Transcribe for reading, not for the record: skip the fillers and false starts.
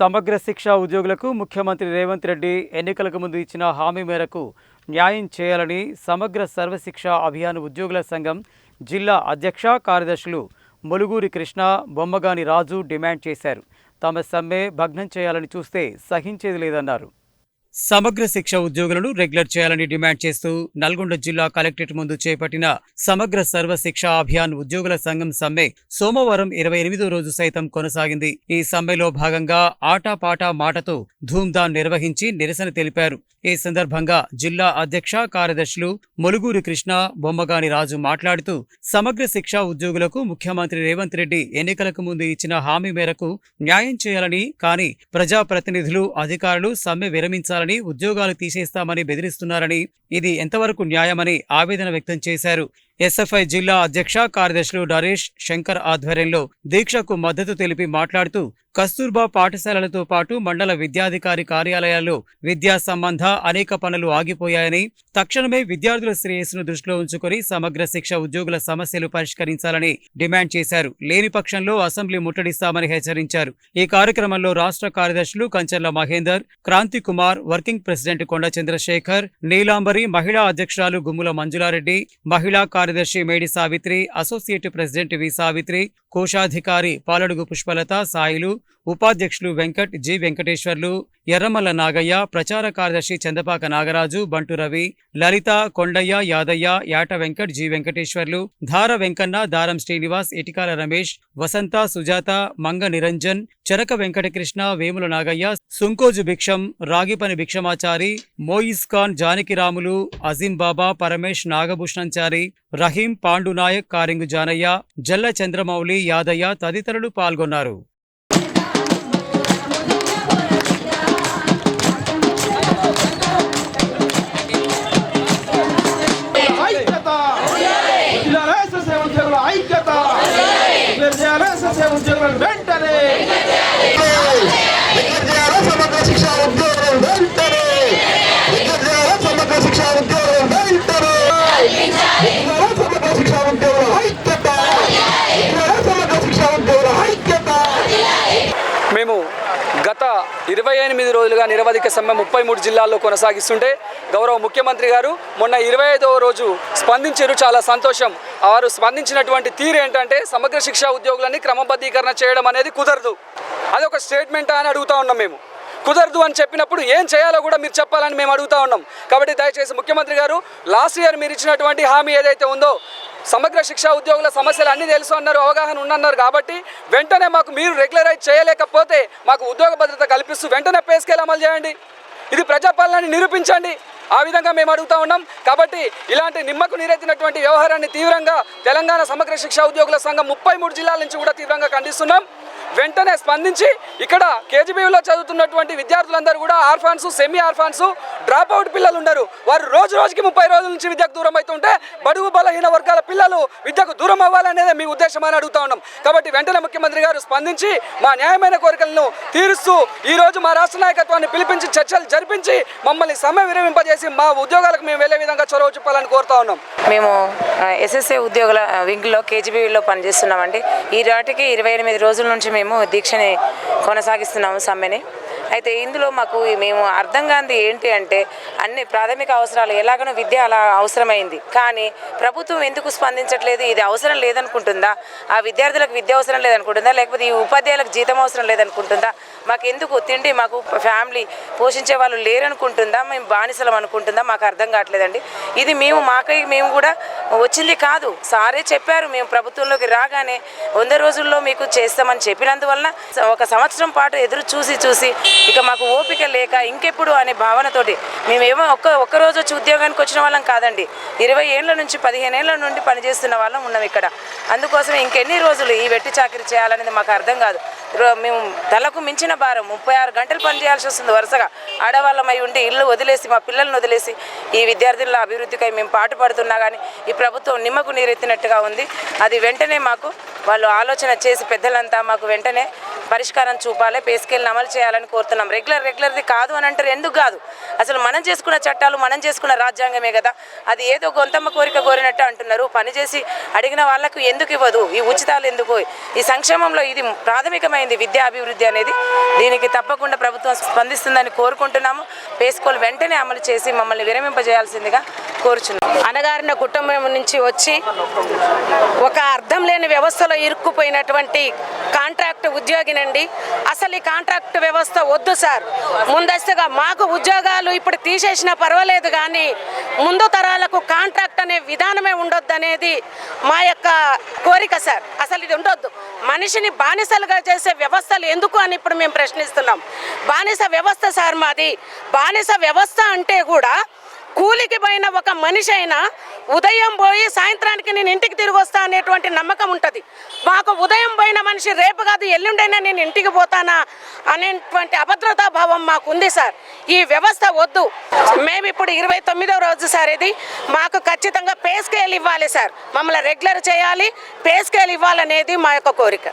సమగ్ర శిక్ష ఉద్యోగులకు ముఖ్యమంత్రి రేవంత్ రెడ్డి ఎన్నికలకు ముందు ఇచ్చిన హామీ మేరకు న్యాయం చేయాలని సమగ్ర సర్వశిక్ష అభియాన్ ఉద్యోగుల సంఘం జిల్లా అధ్యక్ష కార్యదర్శులు ములుగూరి కృష్ణ, బొమ్మగాని రాజు డిమాండ్ చేశారు. తమ సమ్మె భగ్నం చేయాలని చూస్తే సహించేది లేదన్నారు. సమగ్ర శిక్ష ఉద్యోగులను రెగ్యులర్ చేయాలని డిమాండ్ చేస్తూ నల్గొండ జిల్లా కలెక్టరేట్ ముందు చేపట్టిన సమగ్ర సర్వశిక్ష అభియాన్ ఉద్యోగుల సంఘం సమ్మె సోమవారం 28వ రోజు సైతం కొనసాగింది. ఈ సమ్మెలో భాగంగా ఆటాపాటా మాటతో ధూమ్ధాం నిర్వహించి నిరసన తెలిపారు. ఈ సందర్భంగా జిల్లా అధ్యక్ష కార్యదర్శులు ములుగూరి కృష్ణ, బొమ్మగాని రాజు మాట్లాడుతూ సమగ్ర శిక్ష ఉద్యోగులకు ముఖ్యమంత్రి రేవంత్ రెడ్డి ఎన్నికలకు ముందు ఇచ్చిన హామీ మేరకు న్యాయం చేయాలని, కానీ ప్రజాప్రతినిధులు, అధికారులు సమ్మె విరమించాలని, ఉద్యోగాలు తీసేస్తామని బెదిరిస్తున్నారని, ఇది ఎంతవరకు న్యాయమని ఆవేదన వ్యక్తం చేశారు. ఎస్ఎఫ్ఐ జిల్లా అధ్యక్ష కార్యదర్శులు నరేష్, శంకర్ ఆధ్వర్యంలో దీక్షకు మద్దతు తెలిపి మాట్లాడుతూ కస్తూర్బా పాఠశాలలతో పాటు మండల విద్యాధికారి కార్యాలయాల్లో విద్యా సంబంధ అనేక పనులు ఆగిపోయాయని, తక్షణమే విద్యార్థుల శ్రేయస్సును దృష్టిలో ఉంచుకొని సమగ్ర శిక్ష ఉద్యోగుల సమస్యలు పరిష్కరించాలని డిమాండ్ చేశారు. లేని పక్షంలో అసెంబ్లీ ముట్టడిస్తామని హెచ్చరించారు. ఈ కార్యక్రమంలో రాష్ట్ర కార్యదర్శులు కంచర్ల మహేందర్, క్రాంతి కుమార్, వర్కింగ్ ప్రెసిడెంట్ కొండ చంద్రశేఖర్, నీలాంబరి, మహిళా అధ్యక్షురాలు గుమ్ముల మంజులారెడ్డి, మహిళా కార్యదర్శి మేడి సావిత్రి, అసోసియేట్ ప్రెసిడెంట్ వి సావిత్రి, కోశాధికారి పాలడుగు పుష్పలత, సాయిలు, ఉపాధ్యక్షులు వెంకట్, జి వెంకటేశ్వర్లు, ఎర్రమల్ల నాగయ్య, ప్రచార కార్యదర్శి చందపాక నాగరాజు, బంటు రవి, లలిత, కొండయ్య, యాదయ్య, యాట వెంకట్, జి వెంకటేశ్వర్లు, ధార వెంకన్న, దారం శ్రీనివాస్, ఇటికాల రమేష్, వసంత, సుజాత, మంగ నిరంజన్, చెరక వెంకటకృష్ణ, వేముల నాగయ్య, సుంకోజు భిక్షం, రాగిపని భిక్షమాచారి, మోయిస్ ఖాన్, జానకిరాములు, అజీం బాబా, పరమేష్, నాగభూషణంచారి, రహీం, పాండునాయక్, కారింగు జానయ్య, జల్ల చంద్రమౌళి, యాదయ్య తదితరులు పాల్గొన్నారు. మేము గత 28 రోజులుగా నిరవధిక సమ్మె 33 జిల్లాల్లో కొనసాగిస్తుంటే గౌరవ ముఖ్యమంత్రి గారు మొన్న 25వ రోజు స్పందించారు. చాలా సంతోషం. వారు స్పందించినటువంటి తీరు ఏంటంటే సమగ్ర శిక్షా ఉద్యోగులని క్రమబద్ధీకరణ చేయడం అనేది కుదరదు, అదొక స్టేట్మెంట్ అని అడుగుతా ఉన్నాం. మేము కుదరదు అని చెప్పినప్పుడు ఏం చేయాలో కూడా మీరు చెప్పాలని మేము అడుగుతా ఉన్నాం. కాబట్టి దయచేసి ముఖ్యమంత్రి గారు లాస్ట్ ఇయర్ మీరు ఇచ్చినటువంటి హామీ ఏదైతే ఉందో సమగ్ర శిక్షా ఉద్యోగుల సమస్యలు అన్నీ తెలుసు అన్నారు, అవగాహన ఉన్నన్నారు. కాబట్టి వెంటనే మాకు మీరు రెగ్యులరైజ్ చేయలేకపోతే మాకు ఉద్యోగ భద్రత కల్పిస్తూ వెంటనే పే స్కేల్ అమలు చేయండి. ఇది ప్రజాపాలనని నిరూపించండి. ఆ విధంగా మేము అడుగుతా ఉన్నాం. కాబట్టి ఇలాంటి నిమ్మకు నీరెత్తినటువంటి వ్యవహారాన్ని తీవ్రంగా తెలంగాణ సమగ్ర శిక్షా ఉద్యోగుల సంఘం 33 జిల్లాల నుంచి కూడా తీవ్రంగా ఖండిస్తున్నాం. వెంటనే స్పందించి ఇక్కడ కేజీబీలో చదువుతున్నటువంటి విద్యార్థులందరూ కూడా orphans, semi orphans, drop out పిల్లలు ఉన్నారు. వారు రోజు రోజుకి 30 రోజుల నుంచి విద్యకు దూరం అవుతుంటే బడుగు బలహీన వర్గాల పిల్లలు విద్యకు దూరం అవ్వాలనేదే మీ ఉద్దేశం అని అడుగుతా ఉన్నాం. కాబట్టి వెంటనే ముఖ్యమంత్రి గారు స్పందించి మా న్యాయమైన కోరికలను తీరుస్తూ ఈరోజు మా రాష్ట్ర నాయకత్వాన్ని పిలిపించి చర్చలు జరిపించి మమ్మల్ని సమ్మె విరమింపజేసి మా ఉద్యోగాలకు మేము వెళ్ళే విధంగా చొరవ చూపాలని కోరుతా ఉన్నాం. మేము ఎస్ఎస్ఏ ఉద్యోగుల వింగ్లో కేజీబీలో పనిచేస్తున్నామండి. ఈ నాటికి 28 రోజుల నుంచి మేము దీక్షని కొనసాగిస్తున్నాము, సమ్మెని. అయితే ఇందులో మేము అర్థం కానిది ఏంటి అంటే అన్ని ప్రాథమిక అవసరాలు ఎలాగనో విద్య అలా అవసరమైంది, కానీ ప్రభుత్వం ఎందుకు స్పందించట్లేదు? ఇది అవసరం లేదనుకుంటుందా? ఆ విద్యార్థులకు విద్య అవసరం లేదనుకుంటుందా? లేకపోతే ఈ ఉపాధ్యాయులకు జీతం అవసరం లేదనుకుంటుందా? మాకెందుకు తిండి, మాకు ఫ్యామిలీ పోషించే వాళ్ళు లేరనుకుంటుందా? మేము బానిసలం అనుకుంటుందా? మాకు అర్థం కావట్లేదండి. ఇది మేము కూడా వచ్చింది కాదు. సారే చెప్పారు, మేము ప్రభుత్వంలోకి రాగానే 100 రోజుల్లో మీకు చేస్తామని చెప్పినందువలన 1 సంవత్సరం పాటు ఎదురు చూసి ఇక మాకు ఓపిక లేక ఇంకెప్పుడు అనే భావనతోటి మేమేమో ఒక్క రోజు వచ్చి ఉద్యోగానికి వచ్చిన వాళ్ళం కాదండి. 20 ఏళ్ల నుంచి 15 ఏళ్ల నుండి పనిచేస్తున్న వాళ్ళం ఉన్నాం ఇక్కడ. అందుకోసం ఇంకెన్ని రోజులు ఈ వెట్టి చాకరీ చేయాలనేది మాకు అర్థం కాదు. మేము తలకు మించిన భారం 36 గంటలు పనిచేయాల్సి వస్తుంది వరుసగా. ఆడవాళ్ళమై ఉండి ఇల్లు వదిలేసి, మా పిల్లల్ని వదిలేసి ఈ విద్యార్థుల అభివృద్ధికై మేము పాటుపడుతున్నా కానీ ఈ ప్రభుత్వం నిమ్మకు నీరెత్తినట్టుగా ఉంది. అది వెంటనే మాకు వాళ్ళు ఆలోచన చేసి పెద్దలంతా మాకు వెంటనే పరిష్కారం చూపాలి, పే స్కేల్ని అమలు చేయాలని కోరుతున్నాం. రెగ్యులర్ది కాదు అని అంటారు. ఎందుకు కాదు? అసలు మనం చేసుకున్న చట్టాలు, మనం చేసుకున్న రాజ్యాంగమే కదా. అది ఏదో గొంతమ్మ కోరిక కోరినట్టు అంటున్నారు. పని చేసి అడిగిన వాళ్ళకు ఎందుకు ఇవ్వదు? ఈ ఉచితాలు ఎందుకు? ఈ సంక్షేమంలో ఇది ప్రాథమికమైంది విద్యా అభివృద్ధి అనేది. దీనికి తప్పకుండా ప్రభుత్వం స్పందిస్తుందని కోరుకుంటున్నాము. పే స్కేల్ వెంటనే అమలు చేసి మమ్మల్ని విరమింపజేయాల్సిందిగా కోరుచున్నాం. అణగారిన కుటుంబం నుంచి వచ్చి ఒక అర్థం లేని వ్యవస్థలో ఇరుక్కుపోయినటువంటి కాంట్రాక్ట్ ఉద్యోగినండి. అసలు ఈ కాంట్రాక్ట్ వ్యవస్థ వద్దు సార్. ముందస్తుగా మాకు ఉద్యోగాలు ఇప్పుడు తీసేసినా పర్వాలేదు, కానీ ముందు తరాలకు కాంట్రాక్ట్ అనే విధానమే ఉండొద్దు అనేది మా యొక్క కోరిక సార్. అసలు ఇది ఉండొద్దు. మనిషిని బానిసలుగా చేసే వ్యవస్థలు ఎందుకు అని ఇప్పుడు మేము ప్రశ్నిస్తున్నాం. బానిస వ్యవస్థ సార్ మాది. బానిస వ్యవస్థ అంటే కూడా కూలికి పోయిన ఒక మనిషి అయినా ఉదయం పోయి సాయంత్రానికి నేను ఇంటికి తిరిగి వస్తా అనేటువంటి నమ్మకం ఉంటుంది. మాకు ఉదయం పోయిన మనిషి రేపు కాదు ఎల్లుండైనా నేను ఇంటికి పోతానా అనేటువంటి అభద్రతా భావం మాకు ఉంది సార్. ఈ వ్యవస్థ వద్దు. మేము ఇప్పుడు 29వ రోజు సార్ ఇది. మాకు ఖచ్చితంగా పే స్కేల్ ఇవ్వాలి సార్. మమ్మల్ని రెగ్యులర్ చేయాలి, పే స్కేల్ ఇవ్వాలనేది మా యొక్క కోరిక.